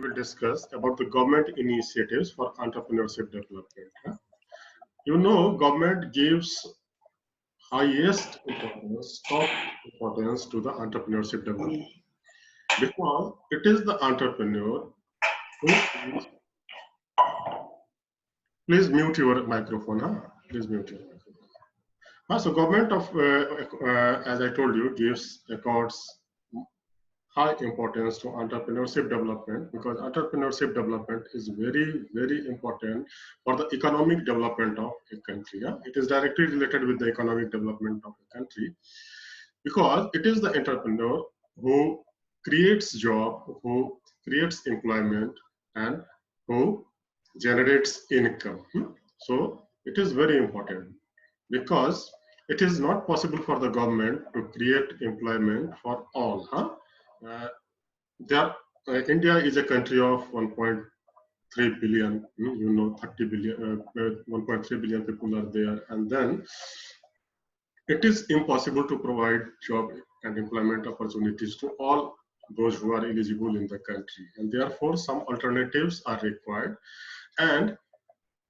we will discuss about the government initiatives for entrepreneurship development. You know, government gives highest importance, top importance to the entrepreneurship development because it is the entrepreneur who please mute your microphone. Please mute your microphone. So government of, as I told you, gives accords high importance to entrepreneurship development because entrepreneurship development is very, very important for the economic development of a country. It is directly related with the economic development of a country because it is the entrepreneur who creates job, who creates employment, and who generates income. So it is very important because it is not possible for the government to create employment for all. India is a country of 1.3 billion, 30 billion, 1.3 billion people are there, and then it is impossible to provide job and employment opportunities to all those who are eligible in the country, and therefore some alternatives are required, and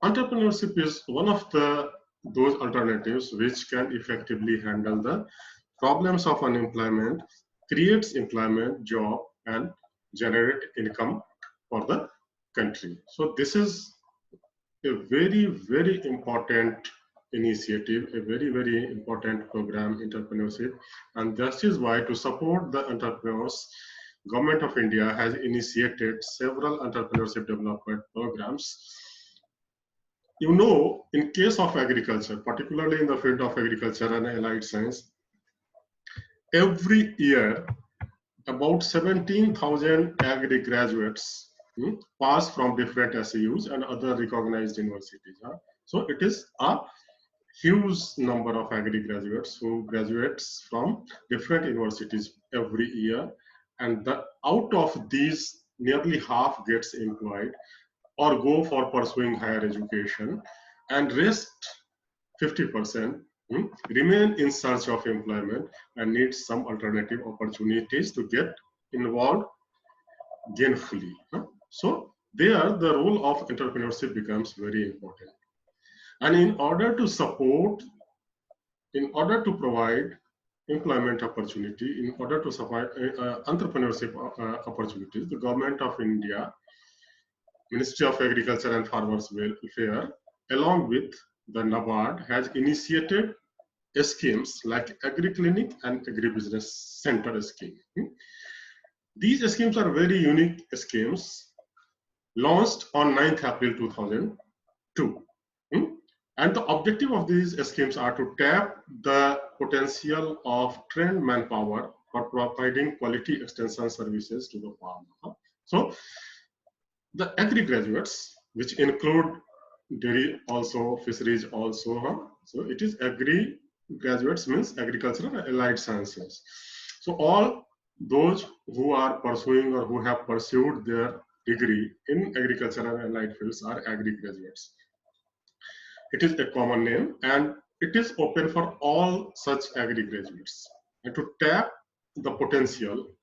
entrepreneurship is one of those alternatives which can effectively handle the problems of unemployment, creates employment, job, and generate income for the country. So this is a very, very important initiative, a very, very important program, entrepreneurship, and that is why to support the entrepreneurs, Government of India has initiated several entrepreneurship development programs. You know, in case of agriculture, particularly in the field of agriculture and allied science, every year about 17,000 agri graduates pass from different SAUs and other recognized universities. So it is a huge number of agri graduates who graduates from different universities every year, and out of these nearly half gets employed or go for pursuing higher education, and rest 50% remain in search of employment and need some alternative opportunities to get involved gainfully. So there the role of entrepreneurship becomes very important. And in order to support, in order to provide employment opportunity, in order to support entrepreneurship opportunities, the Government of India, Ministry of Agriculture and Farmers Welfare, along with the NABARD, has initiated schemes like Agriclinic and Agribusiness Center scheme. These schemes are very unique schemes launched on 9th April 2002. And the objective of these schemes are to tap the potential of trained manpower for providing quality extension services to the farmer. So the agri graduates, which include dairy also, fisheries also, so it is agri graduates means agricultural and allied sciences. So all those who are pursuing or who have pursued their degree in agriculture and allied fields are agri graduates. It is a common name and it is open for all such agri graduates. And to tap the potential,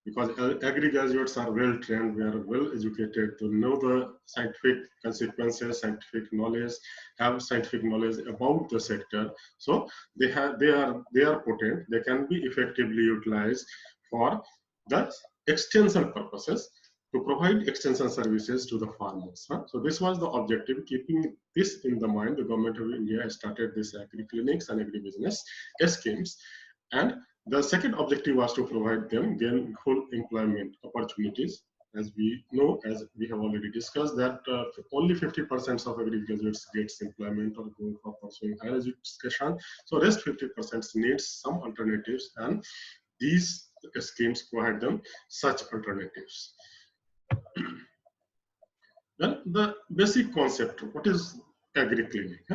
because agri graduates are well trained, we are well educated to know the scientific consequences, scientific knowledge, have scientific knowledge about the sector. So they are potent. They can be effectively utilized for the extension purposes to provide extension services to the farmers. So this was the objective. Keeping this in the mind, the Government of India started this agri clinics and agribusiness schemes, and the second objective was to provide them gainful employment opportunities. As we know, as we have already discussed, that only 50% of agri graduates gets employment or go for pursuing higher education. So rest 50% needs some alternatives, and these schemes provide them such alternatives. Then the basic concept, what is Agriclinic?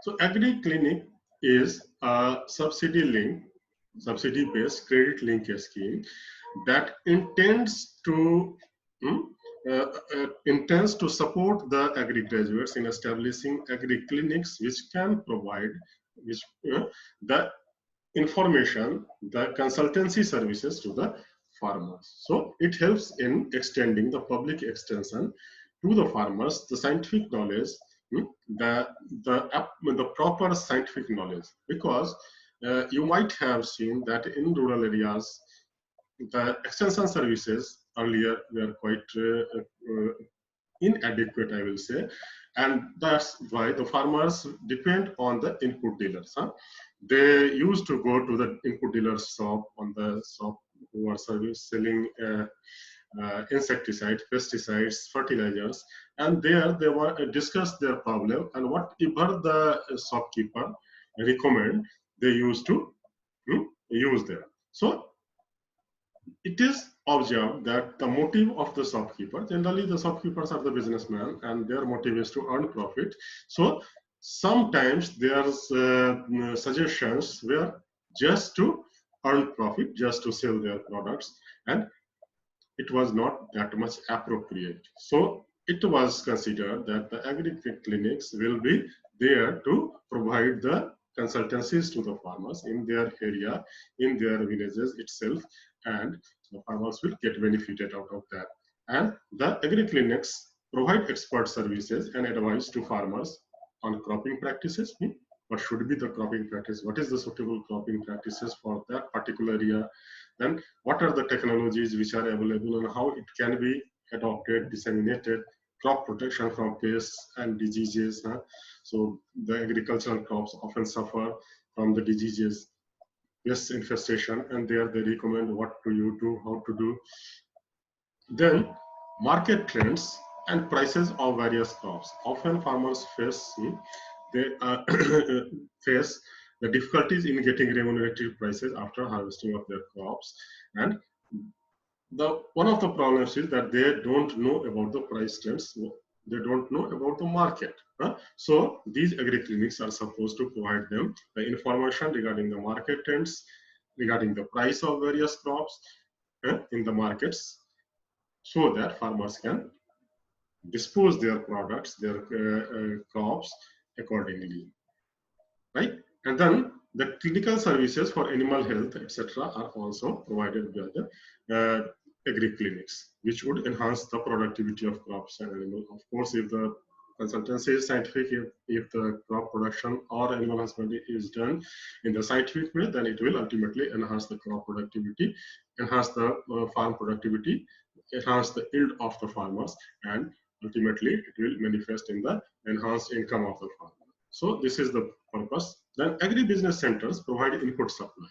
So Agriclinic is a subsidy-based credit link scheme that intends to support the agri graduates in establishing agri clinics which can provide the information, the consultancy services to the farmers. So it helps in extending the public extension to the farmers, the scientific knowledge, the proper scientific knowledge, because you might have seen that in rural areas the extension services earlier were quite inadequate, I will say, and that's why the farmers depend on the input dealers. They used to go to the input dealer's shop, on the shop who are selling insecticides, pesticides, fertilizers, and there they were discuss their problem, and whatever the shopkeeper recommend, they used to use them. So it is observed that the motive of the shopkeeper, generally the shopkeepers are the businessmen and their motive is to earn profit. So sometimes their suggestions were just to earn profit, just to sell their products, and it was not that much appropriate. So it was considered that the agri-clinics will be there to provide the consultancies to the farmers in their area, in their villages itself, and the farmers will get benefited out of that. And the agri-clinics provide expert services and advice to farmers on cropping practices. What should be the cropping practice? What is the suitable cropping practices for that particular area? Then what are the technologies which are available and how it can be adopted, disseminated, crop protection from pests and diseases. So the agricultural crops often suffer from the diseases, pest infestation, and there they recommend what to you do, how to do. Then market trends and prices of various crops. Often farmers face face the difficulties in getting remunerative prices after harvesting of their crops, and one of the problems is that they don't know about the price trends, they don't know about the market. So these agri-clinics are supposed to provide them the information regarding the market trends, regarding the price of various crops in the markets, so that farmers can dispose their products, their crops accordingly, right? And then the clinical services for animal health, etc., are also provided by the agri-clinics, which would enhance the productivity of crops and animals. Of course, if the consultancy is scientific, if the crop production or animal husbandry is done in the scientific way, then it will ultimately enhance the crop productivity, enhance the farm productivity, enhance the yield of the farmers, and ultimately it will manifest in the enhanced income of the farmer. So this is the purpose. Then agribusiness centers provide input supply.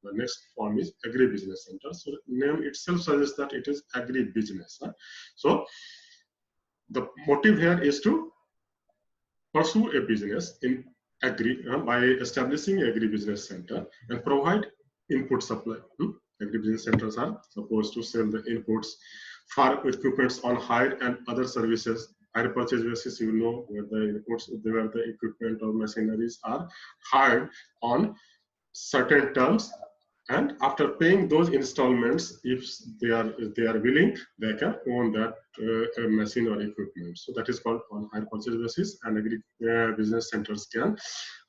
The next form is agribusiness center. So name itself suggests that it is agribusiness. So the motive here is to pursue a business in agri by establishing agribusiness center and provide input supply. Agribusiness centers are supposed to sell the inputs, farm equipments on hire and other services. Hire purchase basis, you know, where the inputs, where the equipment or machineries are hired on certain terms, and after paying those installments, if they are willing, they can own that machine or equipment. So that is called on hire purchase basis, and business centers can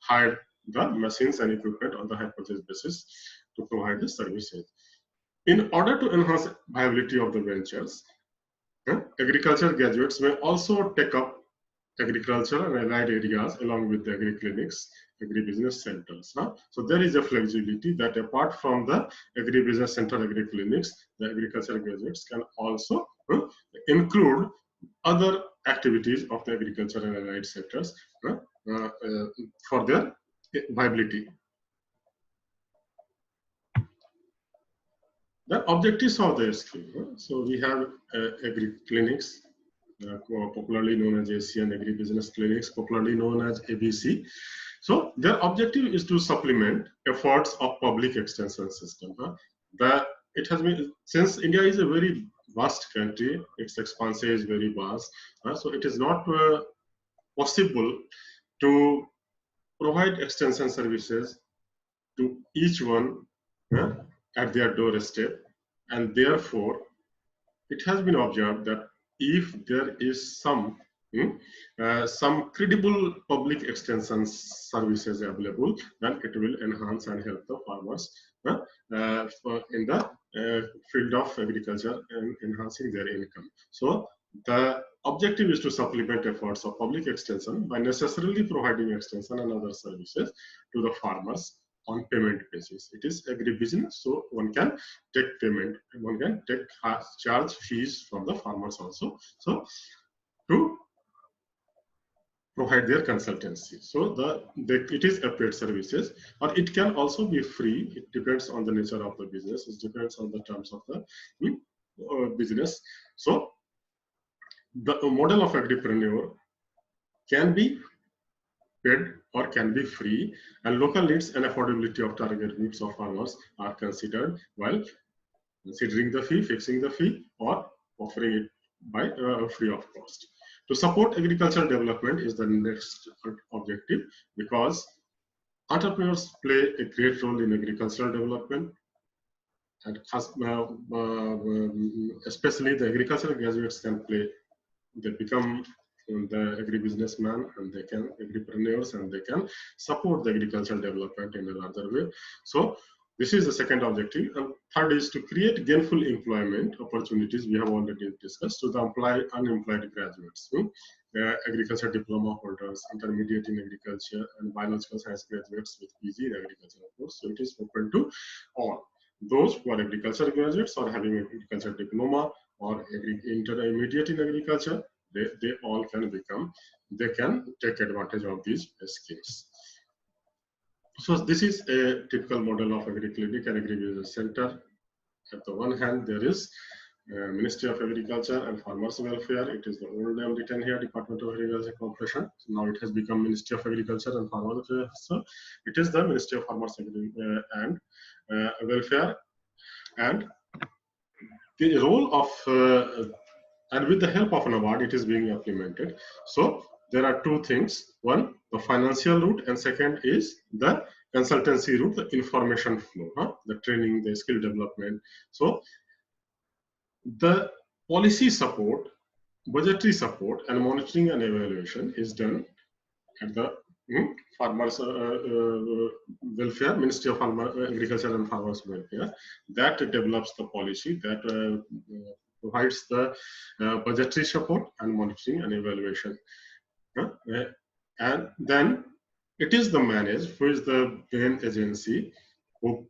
hire the machines and equipment on the hire purchase basis to provide the services. In order to enhance viability of the ventures, agriculture graduates may also take up agriculture and allied areas along with the agri-clinics, agribusiness centers. So there is a flexibility that apart from the agribusiness center, agri-clinics, the agriculture graduates can also include other activities of the agriculture and allied sectors for their viability. The objectives of the scheme. So we have agri-clinics, popularly known as Asian Agribusiness Clinics, popularly known as ABC. So their objective is to supplement efforts of public extension system. It has been, since India is a very vast country, its expanse is very vast, so it is not possible to provide extension services to each one at their doorstep, and therefore it has been observed that if there is some some credible public extension services available, then it will enhance and help the farmers in the field of agriculture and enhancing their income. So the objective is to supplement efforts of public extension by necessarily providing extension and other services to the farmers on payment basis. It is agribusiness, so one can take payment, one can take charge fees from the farmers also. So to provide their consultancy. So it is a paid services, or it can also be free. It depends on the nature of the business. It depends on the terms of the business. So the model of agripreneur can be paid or can be free, and local needs and affordability of target groups of farmers are considered while considering the fee, fixing the fee, or offering it by free of cost. To support agricultural development is the next objective, because entrepreneurs play a great role in agricultural development, and especially the agricultural graduates can play. They become the agribusinessman, and they can agripreneurs, and they can support the agricultural development in a larger way. So this is the second objective. And third is to create gainful employment opportunities. We have already discussed to the unemployed graduates, agriculture diploma holders, intermediate in agriculture, and biological science graduates with PG in agriculture, of course. So it is open to all those who are agriculture graduates or having agriculture diploma or intermediate in agriculture. They all can become, they can take advantage of these schemes. So this is a typical model of Agriclinic and Agribusiness Center. At the one hand, there is Ministry of Agriculture and Farmers Welfare. It is the old name written here, Department of Agriculture Corporation. So now it has become Ministry of Agriculture and Farmers Welfare. So it is the Ministry of Farmers and Welfare. And the role of and with the help of an award, it is being implemented. So there are two things: one, the financial route, and second is the consultancy route, the information flow, the training, the skill development. So the policy support, budgetary support, and monitoring and evaluation is done at the Farmers Welfare, Ministry of Agriculture and Farmers Welfare, that develops the policy, that provides the budgetary support and monitoring and evaluation. And then it is the managed, who is the main agency who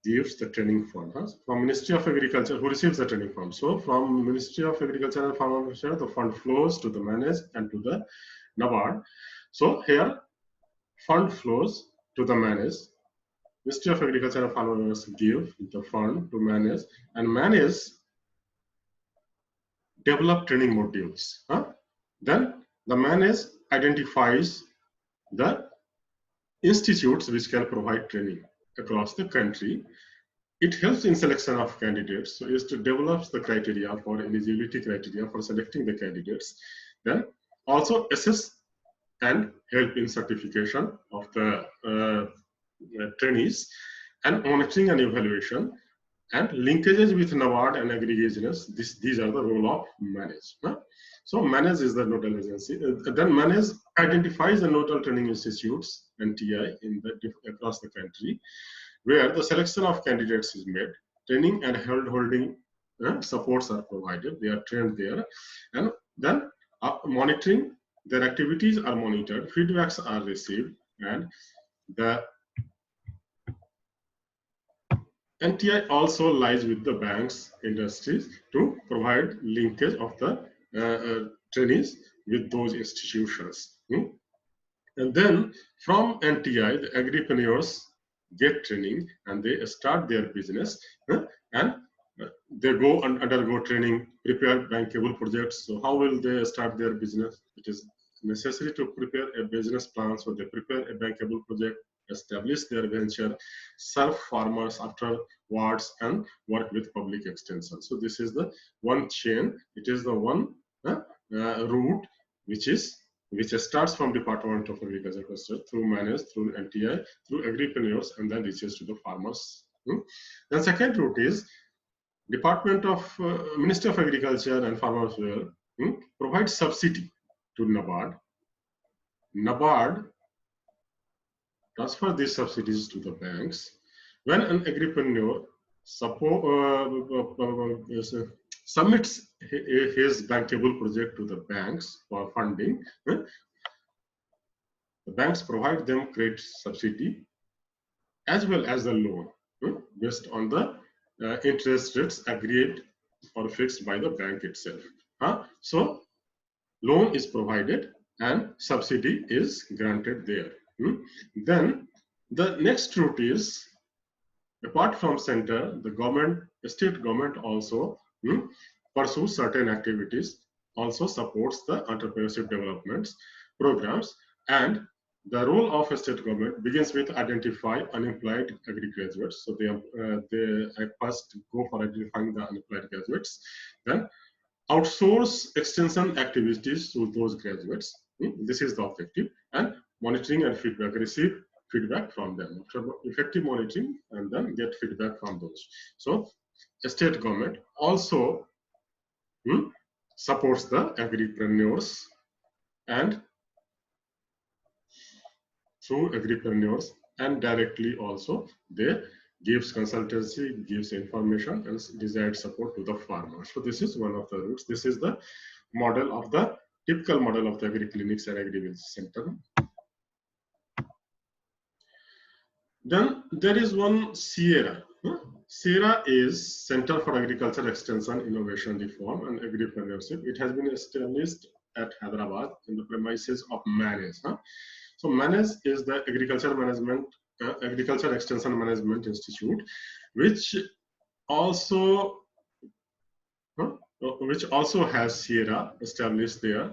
gives the training fund. From Ministry of Agriculture, who receives the training fund. So from Ministry of Agriculture and Farmers Welfare, the fund flows to the managed and to the NABARD. So here, fund flows to the managed. Ministry of Agriculture and Farmers give the fund to manage, and manage develop training modules. Then the manage identifies the institutes which can provide training across the country. It helps in selection of candidates, so it develops the criteria for eligibility criteria for selecting the candidates. Then also assess and help in certification of the trainees, and monitoring and evaluation, and linkages with NABARD and agribusiness. These are the role of manage. So manage is the nodal agency. Then manage identifies the nodal training institutes, NTI, across the country, where the selection of candidates is made. Training and holding supports are provided. They are trained there, and then monitoring. Their activities are monitored. Feedbacks are received, and the NTI also lies with the banks, industries, to provide linkage of the trainees with those institutions. And then from NTI, the agripreneurs get training and they start their business, and they go and undergo training, prepare bankable projects. So how will they start their business? It is necessary to prepare a business plan. So they prepare a bankable project, establish their venture, serve farmers afterwards, and work with public extension. So this is the one chain. It is the one route which starts from Department of Agriculture through managed, through NTI, through agripreneurs, and then reaches to the farmers. The second route is Department of Ministry of Agriculture and Farmers provides subsidy to NABARD. NABARD transfer these subsidies to the banks. When an agripreneur submits his bankable project to the banks for funding, the banks provide them credit subsidy as well as the loan based on the interest rates agreed or fixed by the bank itself. So loan is provided and subsidy is granted there. Then the next route is, apart from center, the government, state government also pursues certain activities, also supports the entrepreneurship developments programs, and the role of a state government begins with identify unemployed agri-graduates. So they first go for identifying the unemployed graduates, then outsource extension activities to those graduates. This is the objective, and monitoring and feedback, receive feedback from them. After effective monitoring, and then get feedback from those. So the state government also supports the agripreneurs, and through agripreneurs, and directly also they gives consultancy, gives information and desired support to the farmers. So this is one of the routes. This is the model of the typical model of the agri-clinics and agribusiness center. Then there is one Sierra. Sierra is Center for Agriculture Extension, Innovation, Reform and Agripreneurship. It has been established at Hyderabad in the premises of MANAGE. So MANAGE is the Agriculture Extension Management Institute, which also has Sierra established there,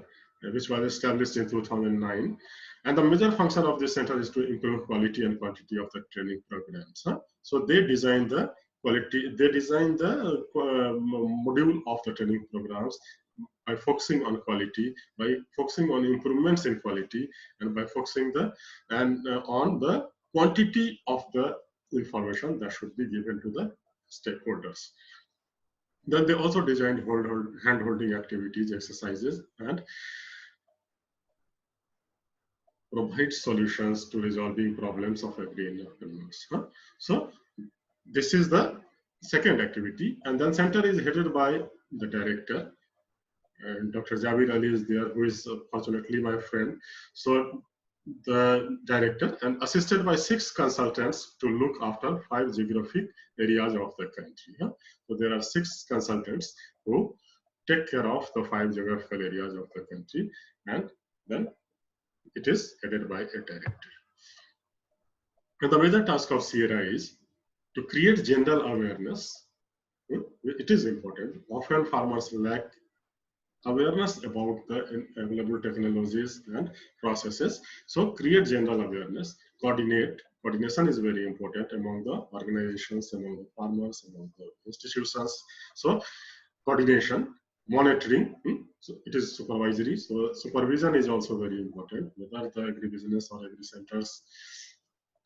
which was established in 2009. And the major function of this center is to improve quality and quantity of the training programs. So they design the quality, they design the module of the training programs by focusing on quality, by focusing on improvements in quality, and by focusing on the quantity of the information that should be given to the stakeholders. Then they also designed hand-holding activities, exercises, and provide solutions to resolving problems of agri-entrepreneurs. So this is the second activity, and then center is headed by the director, and Dr. Javed Ali is there, who is fortunately my friend. So the director, and assisted by 6 consultants to look after 5 geographic areas of the country. So there are 6 consultants who take care of the 5 geographical areas of the country, and then it is headed by a director. And the major task of Sierra is to create general awareness. It is important. Often farmers lack awareness about the available technologies and processes. So create general awareness, coordination is very important among the organizations, among the farmers, among the institutions. So coordination, monitoring, so it is supervisory. So supervision is also very important, whether the agribusiness or agri centers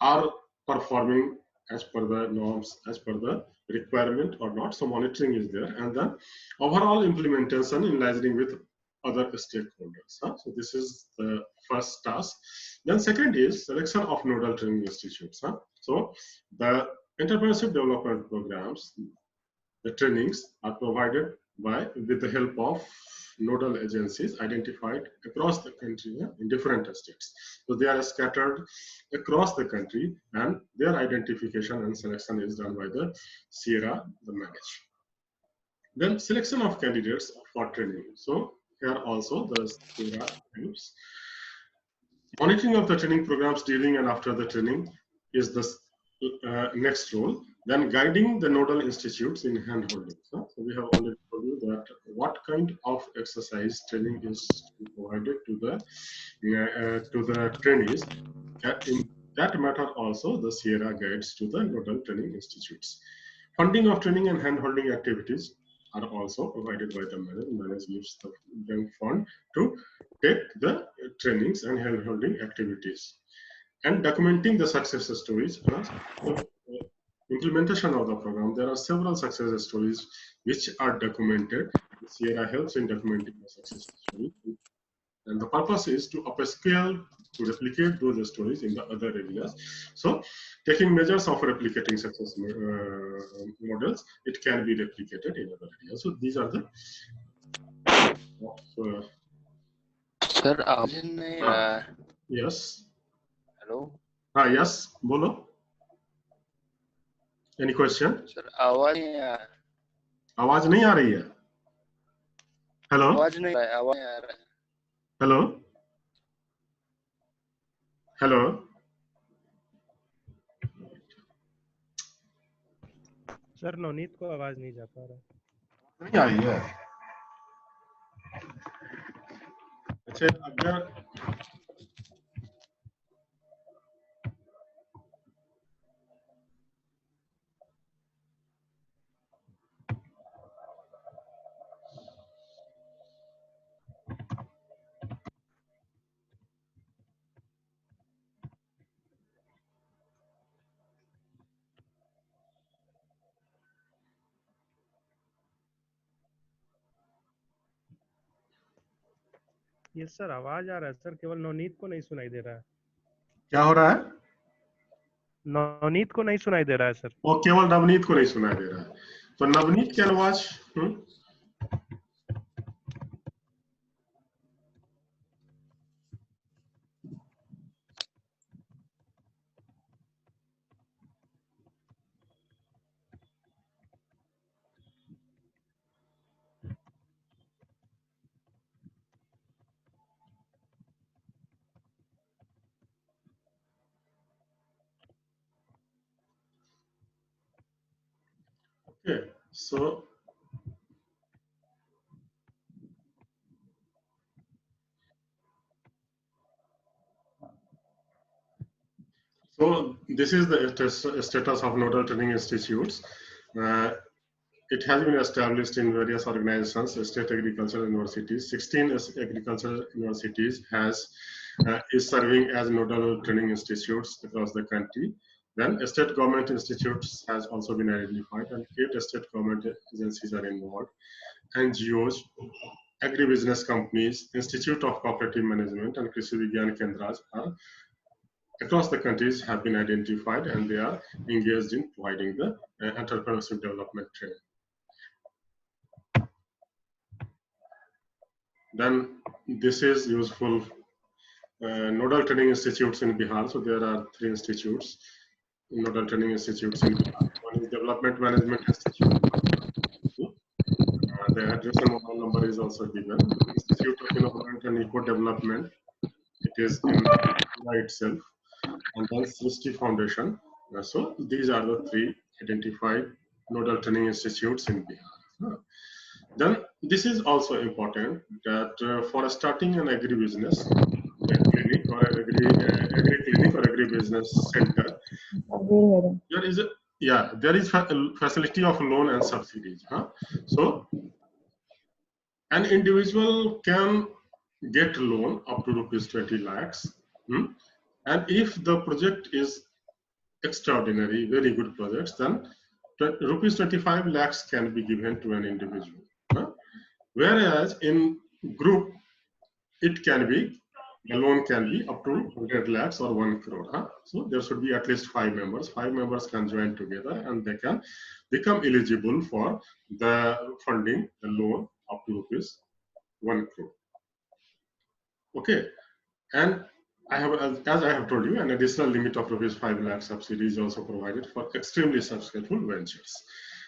are performing as per the norms, as per the requirement or not. So monitoring is there, and then overall implementation in liaising with other stakeholders. So this is the first task. Then second is selection of nodal training institutes. So the entrepreneurship development programs, the trainings are provided with the help of nodal agencies identified across the country in different states. So they are scattered across the country, and their identification and selection is done by the Sierra, the MANAGE. Then selection of candidates for training. So here also the Sierra helps. Monitoring of the training programs during and after the training is the next role. Then guiding the nodal institutes in handholding. So we have already told you that what kind of exercise training is provided to the trainees. In that matter also the Sierra guides to the nodal training institutes. Funding of training and handholding activities are also provided by the MANAGE. MANAGE gives them fund to take the trainings and handholding activities. And documenting the success stories. Implementation of the program, there are several success stories which are documented Sierra helps in documenting the success story. And the purpose is to upscale, to replicate those stories in the other areas. So, taking measures of replicating success models, it can be replicated in other areas. So, these are the Sir, आवाज नहीं आ रहा है. Yes. Hello. Yes. Bolo. Any question? Sir, आवाज नहीं आ रहा. आवाज नहीं आ रही है. Hello. आवाज नहीं आ रहा है. Hello. Hello. सर नवनीत को आवाज नहीं जा पा रहा. नहीं आ रही है. अच्छा अगर ये सर आवाज आ रहा है सर, केवल नवनीत को नहीं सुनाई दे रहा है. क्या हो रहा है? नवनीत को नहीं सुनाई दे रहा है सर. वो केवल नवनीत को नहीं सुनाई दे रहा है. तो नवनीत की आवाज Okay, so this is the status of nodal training institutes. It has been established in various organizations, state agricultural universities. 16 agricultural universities is serving as nodal training institutes across the country. Then state government institutes has also been identified, and 8 state government agencies are involved. NGOs, agribusiness companies, Institute of Cooperative Management, and Krishi Vigyan Kendras are across the countries have been identified, and they are engaged in providing the entrepreneurship development training. Then this is useful. Nodal training institutes in Bihar. So there are 3 institutes, nodal training institutes in Bihar. One is Development Management Institute. The address and mobile number is also given. Institute of Environment and Eco Development. It is in India itself. And then Subsidy Foundation. So these are the 3 identified nodal training institutes in Bihar. Then this is also important that for starting an agribusiness clinic or Agriclinic or Agribusiness center, there is facility of loan and subsidies. So an individual can get loan up to rupees 20 lakhs. And if the project is extraordinary, very good projects, then rupees 25 lakhs can be given to an individual. Whereas in group, it can be, the loan can be up to 100 lakhs or 1 crore. So there should be at least 5 members. 5 members can join together and they can become eligible for the funding, the loan up to rupees 1 crore. Okay, and I have, as I have told you, an additional limit of rupees 5 lakh subsidy is also provided for extremely successful ventures.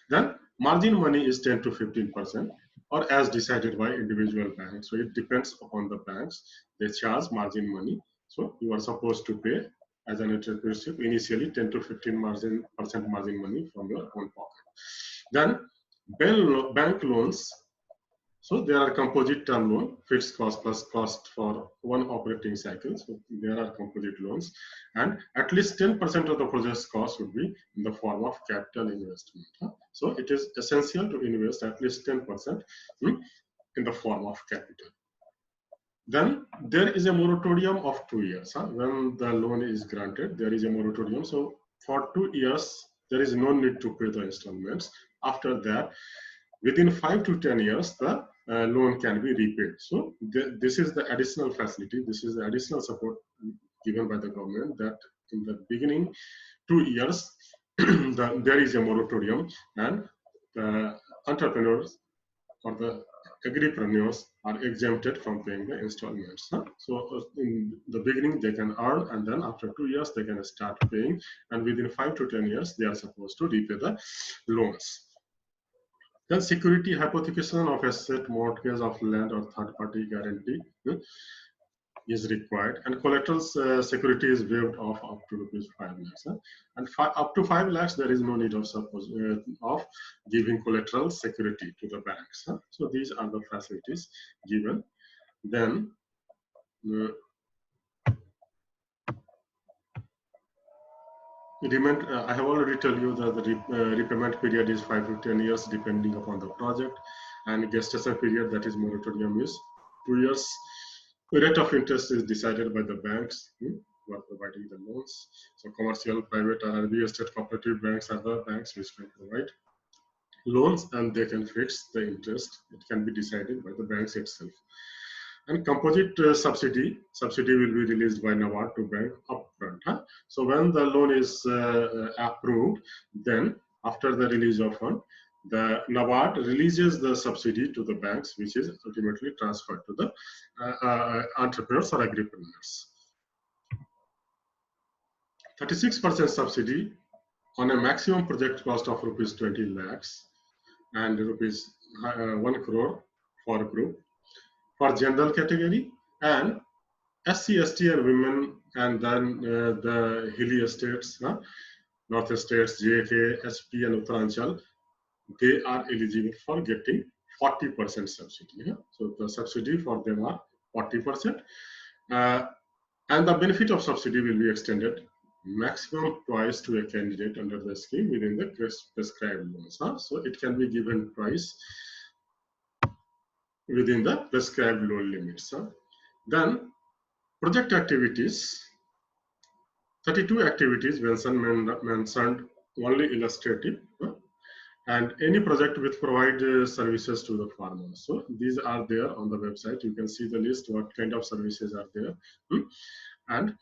Then margin money is 10 to 15%, or as decided by individual banks. So it depends upon the banks. They charge margin money. So you are supposed to pay as an entrepreneurship initially 10 to 15% margin money from your own pocket. Then bank loans. So there are composite term loan, fixed cost plus cost for one operating cycle. So there are composite loans, and at least 10% of the project's cost would be in the form of capital investment. So it is essential to invest at least 10% in the form of capital. Then there is a moratorium of 2 years. When the loan is granted, there is a moratorium. So for 2 years, there is no need to pay the installments. After that, within 5 to 10 years, the loan can be repaid. So this is the additional facility. This is the additional support given by the government, that in the beginning 2 years, there is a moratorium, and the entrepreneurs or the agripreneurs are exempted from paying the installments. So in the beginning they can earn, and then after 2 years they can start paying, and within 5 to 10 years they are supposed to repay the loans. Then security hypothecation of asset, mortgage of land or third party guarantee is required, and collateral security is waived off up to ₹5 lakhs. And up to 5 lakhs, there is no need of giving collateral security to the banks. So these are the facilities given. Then I have already told you that the repayment period is 5 to 10 years depending upon the project, and gestation period, that is moratorium, is 2 years. The rate of interest is decided by the banks who are providing the loans. So commercial, private, and real estate cooperative banks are the banks which can provide loans, and they can fix the interest. It can be decided by the banks itself. And composite subsidy will be released by NABARD to bank upfront. So when the loan is approved, then after the release of fund, the NABARD releases the subsidy to the banks, which is ultimately transferred to the entrepreneurs or agripreneurs. 36% subsidy on a maximum project cost of ₹20 lakhs and ₹1 crore for group, for general category, and SC, ST, and women, and then the hilly estates, North Estates, JK, SP, and Uttaranchal, they are eligible for getting 40% subsidy. So the subsidy for them are 40%, and the benefit of subsidy will be extended maximum twice to a candidate under the scheme within the prescribed loans. So it can be given twice within the prescribed loan limits. Then project activities, 32 activities mentioned only illustrative, and any project with provide services to the farmers. So these are there on the website. You can see the list, what kind of services are there, and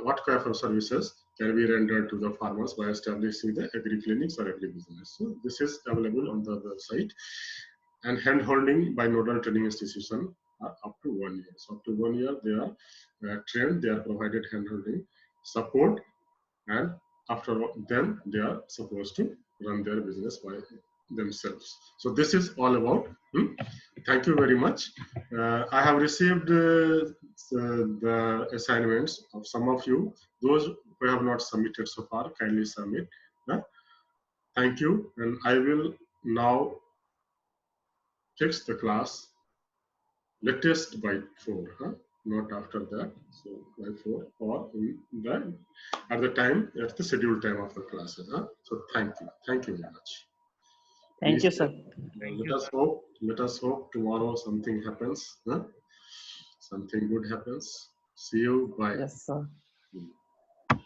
what kind of services can be rendered to the farmers by establishing the agri-clinics or agribusiness. So this is available on the website. And hand-holding by nodal training institution are up to 1 year. So up to 1 year they are trained, they are provided hand-holding support, and after then they are supposed to run their business by themselves. So this is all about. Thank you very much. I have received the assignments of some of you. Those who have not submitted so far, kindly submit. Thank you, and I will now fix the class latest by 4, not after that. So by 4 or at the scheduled time of the classes. So thank you very much. Thank you, sir. Let us hope tomorrow something happens. Something good happens. See you. Bye. Yes, sir. Bye.